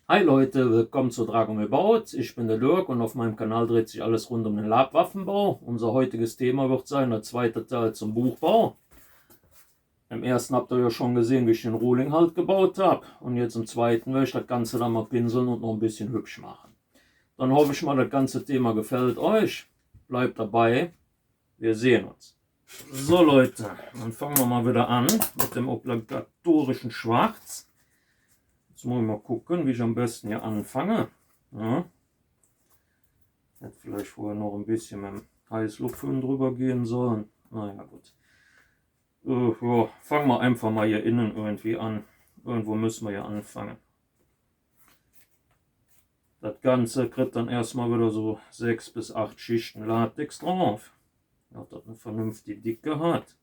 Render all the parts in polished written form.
Hi Leute, willkommen zu Dragon About. Ich bin der Dirk und auf meinem Kanal dreht sich alles rund um den Labwaffenbau. Unser heutiges Thema wird sein der zweite Teil zum Buchbau. Im ersten habt ihr ja schon gesehen, wie ich den Rohling halt gebaut habe. Und jetzt im zweiten werde ich das Ganze dann mal pinseln und noch ein bisschen hübsch machen. Dann hoffe ich mal, das ganze Thema gefällt euch. Bleibt dabei, wir sehen uns. So Leute, dann fangen wir mal wieder an mit dem obligatorischen Schwarz. Jetzt muss ich mal gucken, wie ich am besten hier anfange. Ja. Hätte vielleicht vorher noch ein bisschen mit dem Heißluftföhn drüber gehen sollen. Naja, gut. Ja, fangen wir einfach mal hier innen irgendwie an. Irgendwo müssen wir ja anfangen. Das Ganze kriegt dann erstmal wieder so 6 bis 8 Schichten Latex drauf. Dass das eine vernünftige Dicke hat.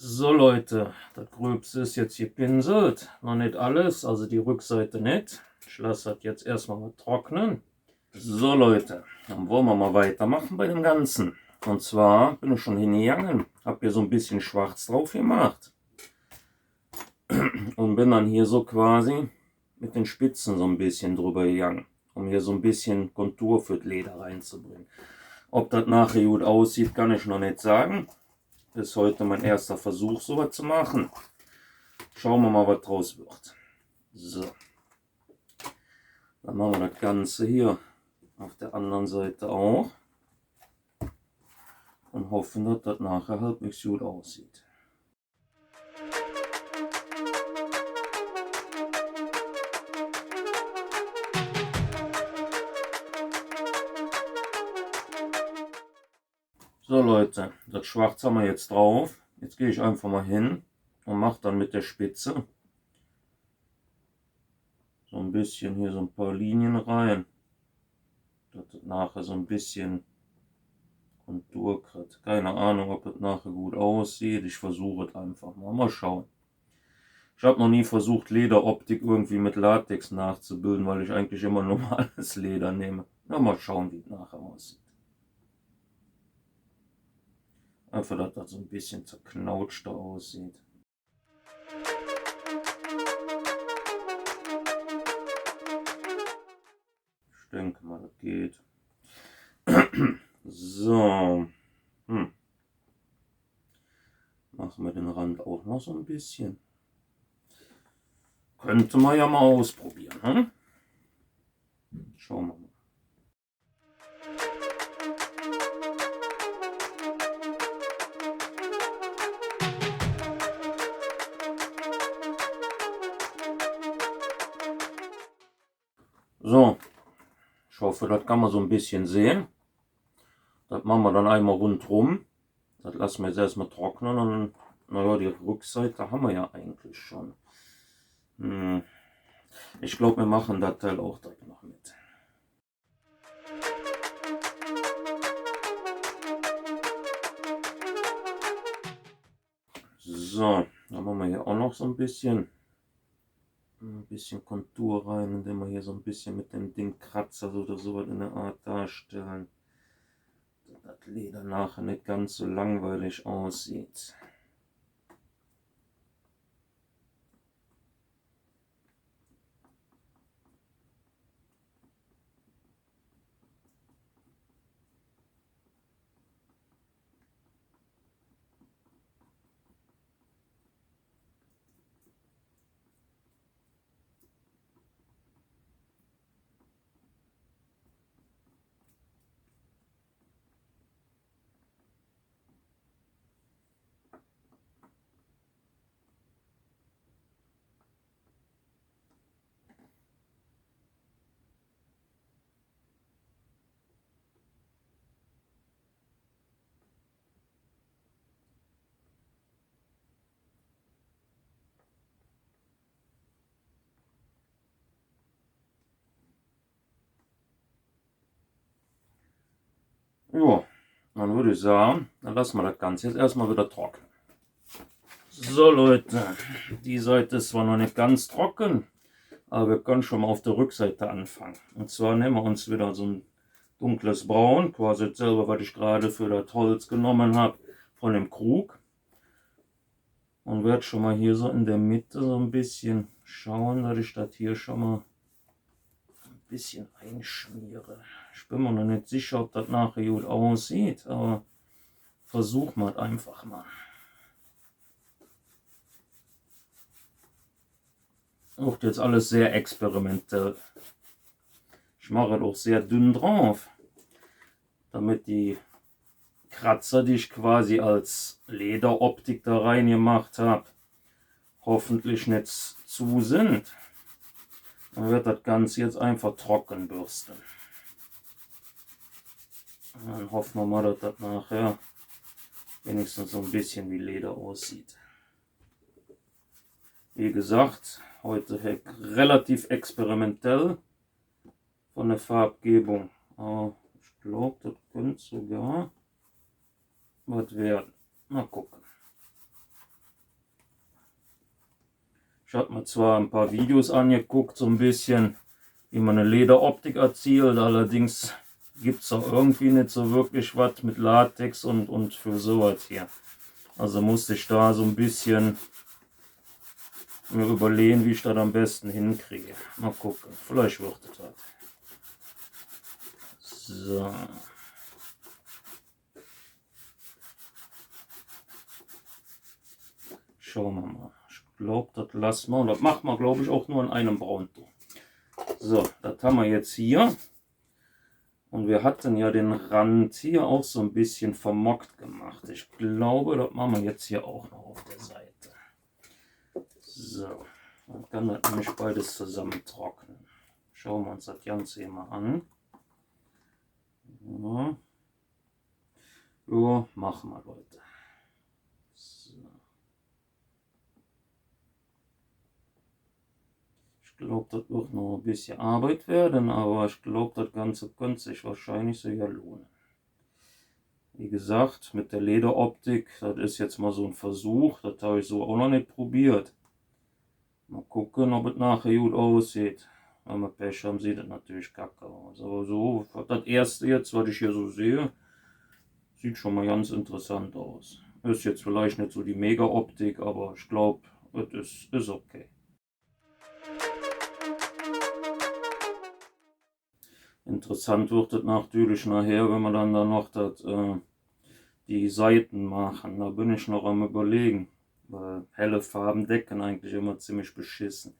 So Leute, das Gröbste ist jetzt gepinselt. Noch nicht alles, also die Rückseite nicht. Ich lasse das jetzt erstmal mal trocknen. So Leute, dann wollen wir mal weitermachen bei dem Ganzen. Und zwar bin ich schon hingegangen, habe hier so ein bisschen schwarz drauf gemacht. Und bin dann hier so quasi mit den Spitzen so ein bisschen drüber gegangen, um hier so ein bisschen Kontur für das Leder reinzubringen. Ob das nachher gut aussieht, kann ich noch nicht sagen. Ist heute mein erster Versuch, sowas zu machen. Schauen wir mal, was draus wird. So. Dann machen wir das Ganze hier auf der anderen Seite auch. Und hoffen, dass das nachher halbwegs gut aussieht. So Leute, das Schwarz haben wir jetzt drauf. Jetzt gehe ich einfach mal hin und mache dann mit der Spitze so ein bisschen hier so ein paar Linien rein, dass das nachher so ein bisschen Kontur kriegt. Keine Ahnung, ob das nachher gut aussieht. Ich versuche es einfach mal. Mal schauen. Ich habe noch nie versucht, Lederoptik irgendwie mit Latex nachzubilden, weil ich eigentlich immer normales Leder nehme. Na, mal schauen, wie es nachher aussieht. Einfach, dass das so ein bisschen zerknautschter aussieht. Ich denke mal, das geht. So. Machen wir den Rand auch noch so ein bisschen. Könnte man ja mal ausprobieren. Hm? Schauen wir mal. So, ich hoffe, das kann man so ein bisschen sehen. Das machen wir dann einmal rundherum. Das lassen wir jetzt erstmal trocknen und naja, die Rückseite haben wir ja eigentlich schon. Ich glaube, wir machen das Teil auch direkt noch mit. So, dann machen wir hier auch noch so ein bisschen Kontur rein, indem wir hier so ein bisschen mit dem Ding Kratzer oder sowas in der Art darstellen. Dass das Leder nachher nicht ganz so langweilig aussieht. Ja, dann würde ich sagen, dann lassen wir das Ganze jetzt erstmal wieder trocknen. So Leute, die Seite ist zwar noch nicht ganz trocken, Aber wir können schon mal auf der Rückseite anfangen. Und zwar nehmen wir uns wieder so ein dunkles Braun, quasi dasselbe, was ich gerade für das Holz genommen habe, von dem Krug. Und werde schon mal hier so in der Mitte so ein bisschen schauen, dass ich das hier schon mal ein bisschen einschmiere. Ich bin mir noch nicht sicher, ob das nachher gut aussieht, aber versuchen wir es einfach mal. Auch jetzt alles sehr experimentell. Ich mache es auch sehr dünn drauf, damit die Kratzer, die ich quasi als Lederoptik da rein gemacht habe, hoffentlich nicht zu sind. Dann wird das Ganze jetzt einfach trocken bürsten. Und dann hoffen wir mal, dass das nachher wenigstens so ein bisschen wie Leder aussieht. Wie gesagt, heute relativ experimentell von der Farbgebung. Aber ich glaube, das könnte sogar was werden. Mal gucken. Ich habe mir zwar ein paar Videos angeguckt, so ein bisschen, wie man eine Lederoptik erzielt, allerdings gibt es auch irgendwie nicht so wirklich was mit Latex und für sowas hier. Also musste ich da so ein bisschen mir überlegen, wie ich das am besten hinkriege. Mal gucken, vielleicht wird es was. So. Schauen wir mal. Ich glaube, das lassen wir. Und das machen wir, glaube ich, auch nur in einem Braunton. So, das haben wir jetzt hier. Und wir hatten ja den Rand hier auch so ein bisschen vermockt gemacht. Ich glaube, das machen wir jetzt hier auch noch auf der Seite. So, dann kann das nämlich beides zusammen trocknen. Schauen wir uns das Ganze hier mal an. Ja, ja, machen wir, Leute. So. Ich glaube, das wird noch ein bisschen Arbeit werden, aber ich glaube, das Ganze könnte sich wahrscheinlich sogar lohnen. Wie gesagt, mit der Lederoptik, das ist jetzt mal so ein Versuch, das habe ich so auch noch nicht probiert. Mal gucken, ob es nachher gut aussieht. Wenn wir Pech haben, sieht es natürlich kacke aus. Aber so, das erste jetzt, was ich hier so sehe, sieht schon mal ganz interessant aus. Ist jetzt vielleicht nicht so die Mega-Optik, aber ich glaube, es ist okay. Interessant wird es natürlich nachher, wenn wir dann da noch die Seiten machen. Da bin ich noch am Überlegen, weil helle Farben decken eigentlich immer ziemlich beschissen.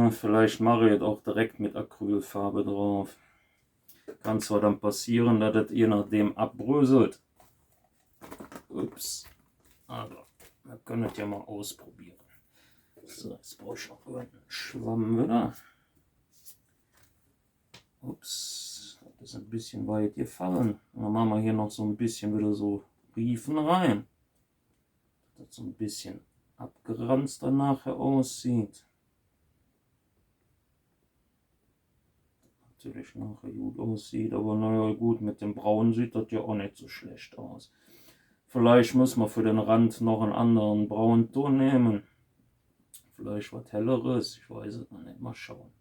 Vielleicht mache ich es auch direkt mit Acrylfarbe drauf. Kann zwar dann passieren, dass das je nachdem abbröselt. Ups. Aber wir können das ja mal ausprobieren. So, jetzt brauche ich noch einen Schwamm wieder. Ups, das ist ein bisschen weit gefallen. Dann machen wir hier noch so ein bisschen wieder so Riefen rein. Dass das so ein bisschen abgeranzt dann nachher aussieht. Natürlich nachher gut aussieht, aber naja gut, mit dem Braun sieht das ja auch nicht so schlecht aus. Vielleicht müssen wir für den Rand noch einen anderen Braunton nehmen. Vielleicht was helleres, ich weiß es noch nicht, mal schauen.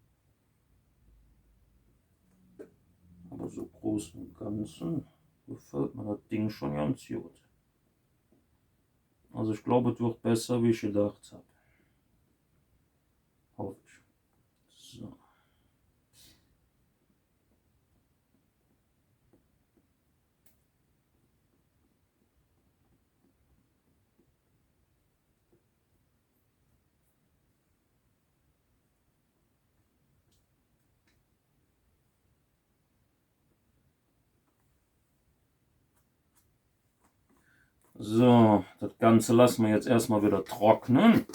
Aber so groß und Ganzen gefällt mir das Ding schon ganz gut. Also ich glaube, es wird besser, wie ich gedacht habe. Hoffe ich. So. So, das Ganze lassen wir jetzt erstmal wieder trocknen.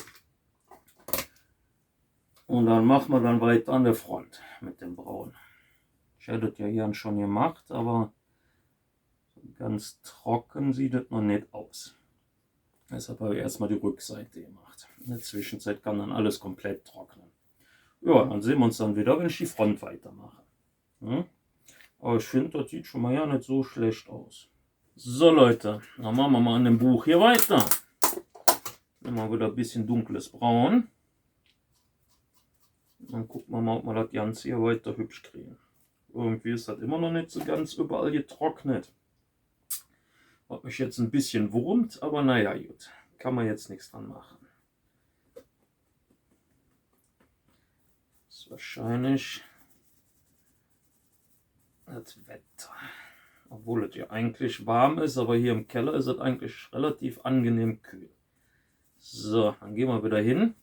Und dann machen wir dann weiter an der Front mit dem Braun. Ich hätte das ja hier schon gemacht, aber ganz trocken sieht das noch nicht aus. Deshalb habe ich erstmal die Rückseite gemacht. In der Zwischenzeit kann dann alles komplett trocknen. Ja, dann sehen wir uns dann wieder, wenn ich die Front weitermache. Hm? Aber ich finde, das sieht schon mal ja nicht so schlecht aus. So Leute, dann machen wir mal an dem Buch hier weiter. Nehmen wir wieder ein bisschen dunkles Braun. Dann gucken wir mal, ob wir das Ganze hier weiter hübsch kriegen. Irgendwie ist das immer noch nicht so ganz überall getrocknet. Was mich jetzt ein bisschen wurmt, aber naja, gut. Kann man jetzt nichts dran machen. Das ist wahrscheinlich das Wetter. Obwohl es ja eigentlich warm ist, aber hier im Keller ist es eigentlich relativ angenehm kühl. So, dann gehen wir wieder hin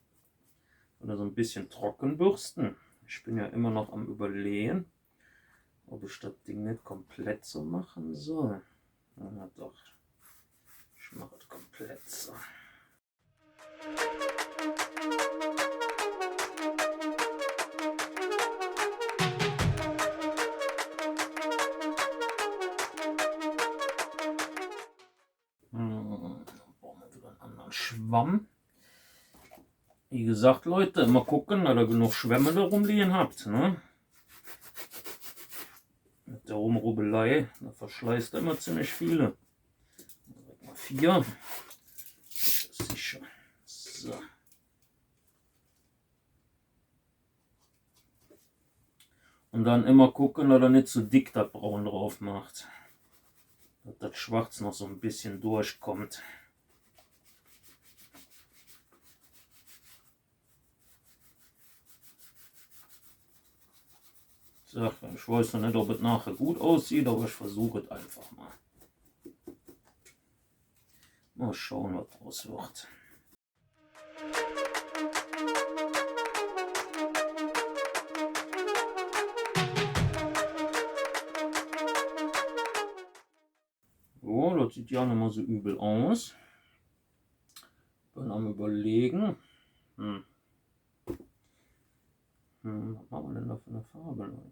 und so ein bisschen trocken bürsten. Ich bin ja immer noch am Überlegen, ob ich das Ding nicht komplett so machen soll. Na doch, ich mache es komplett so. Dann brauchen wir wieder einen anderen Schwamm. Wie gesagt, Leute, immer gucken, dass ihr genug Schwämme da rumliegen habt. Ne? Mit der Rumrubbelei, da verschleißt immer ziemlich viele. 4. Sicher. So. Und dann immer gucken, dass er nicht zu dick das Braun drauf macht. Dass das Schwarz noch so ein bisschen durchkommt. So, ich weiß noch nicht, ob es nachher gut aussieht, aber ich versuche es einfach mal. Mal schauen, was draus wird. So, das sieht ja nicht mal so übel aus. Bin am Überlegen. Was machen wir denn da für eine Farbe, Leute?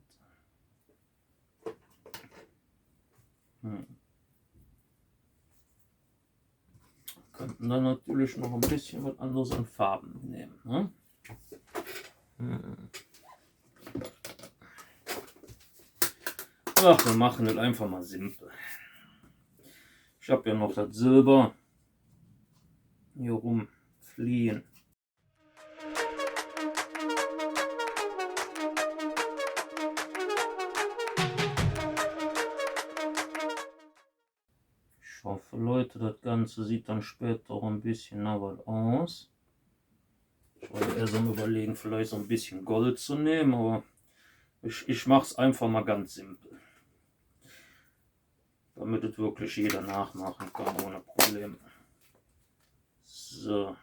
Könnten dann natürlich noch ein bisschen was anderes an Farben nehmen. Ne? Ach, wir machen das einfach mal simpel. Ich habe ja noch das Silber hier rumfliehen. Ich hoffe, Leute, das Ganze sieht dann später auch ein bisschen nach was aus. Ich wollte erst am Überlegen, vielleicht so ein bisschen Gold zu nehmen, aber ich mache es einfach mal ganz simpel. Damit es wirklich jeder nachmachen kann, ohne Probleme. So.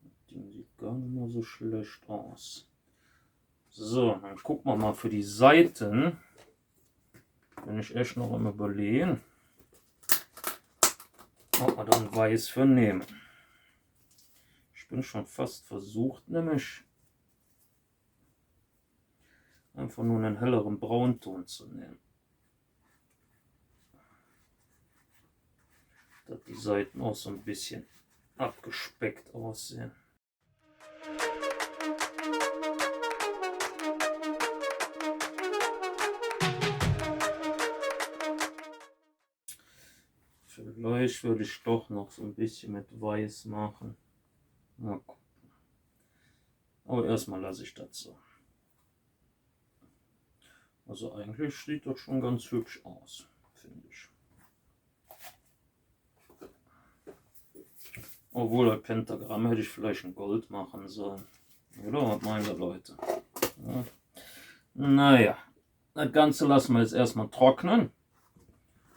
Das Ding sieht gar nicht mal so schlecht aus. So, dann gucken wir mal für die Seiten. Bin ich echt noch am Überlegen, ob wir dann weiß für nehmen. Ich bin schon fast versucht, nämlich einfach nur einen helleren Braunton zu nehmen. Dass die Seiten auch so ein bisschen abgespeckt aussehen. Vielleicht würde ich doch noch so ein bisschen mit Weiß machen. Mal gucken. Aber erstmal lasse ich das so. Also eigentlich sieht das schon ganz hübsch aus, finde ich. Obwohl das Pentagramm hätte ich vielleicht in Gold machen sollen. Oder was meint ihr, Leute? Ja. Naja, das Ganze lassen wir jetzt erstmal trocknen.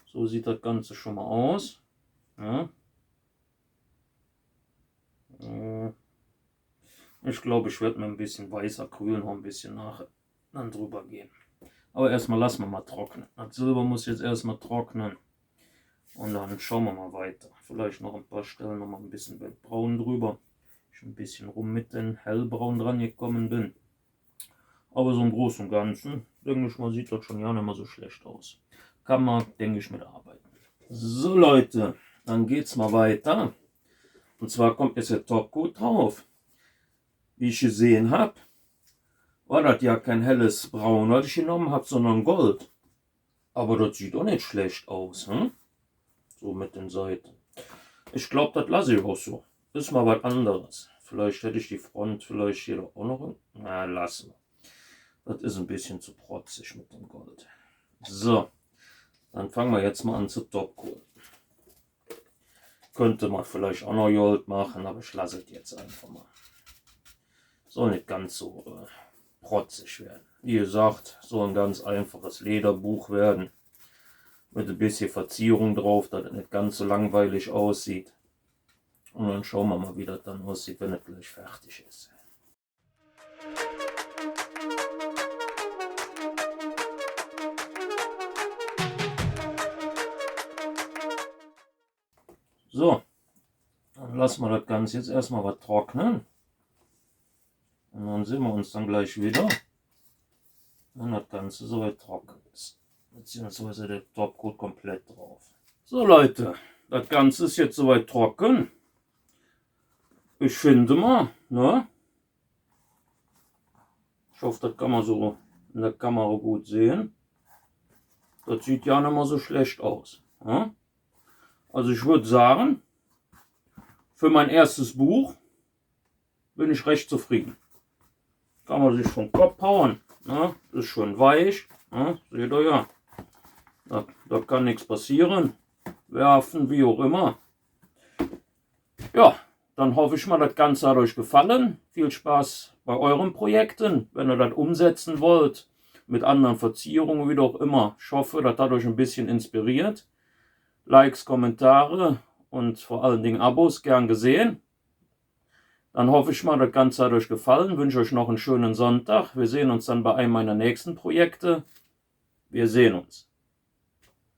So sieht das Ganze schon mal aus. Ja. Ich glaube, ich werde mir ein bisschen weißer Acryl noch ein bisschen nachher dann drüber gehen. Aber erstmal lassen wir mal trocknen. Das Silber muss jetzt erstmal trocknen. Und dann schauen wir mal weiter. Vielleicht noch ein paar Stellen noch mal ein bisschen mit Braun drüber. Ich ein bisschen rum mit den Hellbraun dran gekommen bin. Aber so im Großen und Ganzen, denke ich mal, sieht das schon ja nicht mal so schlecht aus. Kann man, denke ich, mitarbeiten. So Leute, dann geht's mal weiter. Und zwar kommt jetzt der Topcoat drauf. Wie ich gesehen habe, war das ja kein helles Braun, was ich genommen habe, sondern Gold. Aber das sieht auch nicht schlecht aus, hm? So mit den Seiten. Ich glaube, das lasse ich auch so. Ist mal was anderes. Vielleicht hätte ich die Front vielleicht hier auch noch. Na, lassen wir. Das ist ein bisschen zu protzig mit dem Gold. So, dann fangen wir jetzt mal an zu topcoaten. Könnte man vielleicht auch noch Gold machen, aber ich lasse es jetzt einfach mal. Soll nicht ganz so protzig werden. Wie gesagt, soll ein ganz einfaches Lederbuch werden. Mit ein bisschen Verzierung drauf, dass es nicht ganz so langweilig aussieht. Und dann schauen wir mal, wie das dann aussieht, wenn es gleich fertig ist. So, dann lassen wir das Ganze jetzt erstmal was trocknen. Und dann sehen wir uns dann gleich wieder, wenn das Ganze soweit trocken ist. Beziehungsweise der Topcoat komplett drauf. So Leute, das Ganze ist jetzt soweit trocken. Ich finde mal, ne? Ich hoffe, das kann man so in der Kamera gut sehen. Das sieht ja nicht mal so schlecht aus. Ne? Also ich würde sagen, für mein erstes Buch bin ich recht zufrieden. Kann man sich vom Kopf hauen. Ne? Ist schön weich. Ne? Seht ihr ja. Da kann nichts passieren. Werfen, wie auch immer. Ja, dann hoffe ich mal, das Ganze hat euch gefallen. Viel Spaß bei euren Projekten, wenn ihr das umsetzen wollt. Mit anderen Verzierungen, wie auch immer. Ich hoffe, das hat euch ein bisschen inspiriert. Likes, Kommentare und vor allen Dingen Abos gern gesehen. Dann hoffe ich mal, das Ganze hat euch gefallen. Wünsche euch noch einen schönen Sonntag. Wir sehen uns dann bei einem meiner nächsten Projekte. Wir sehen uns.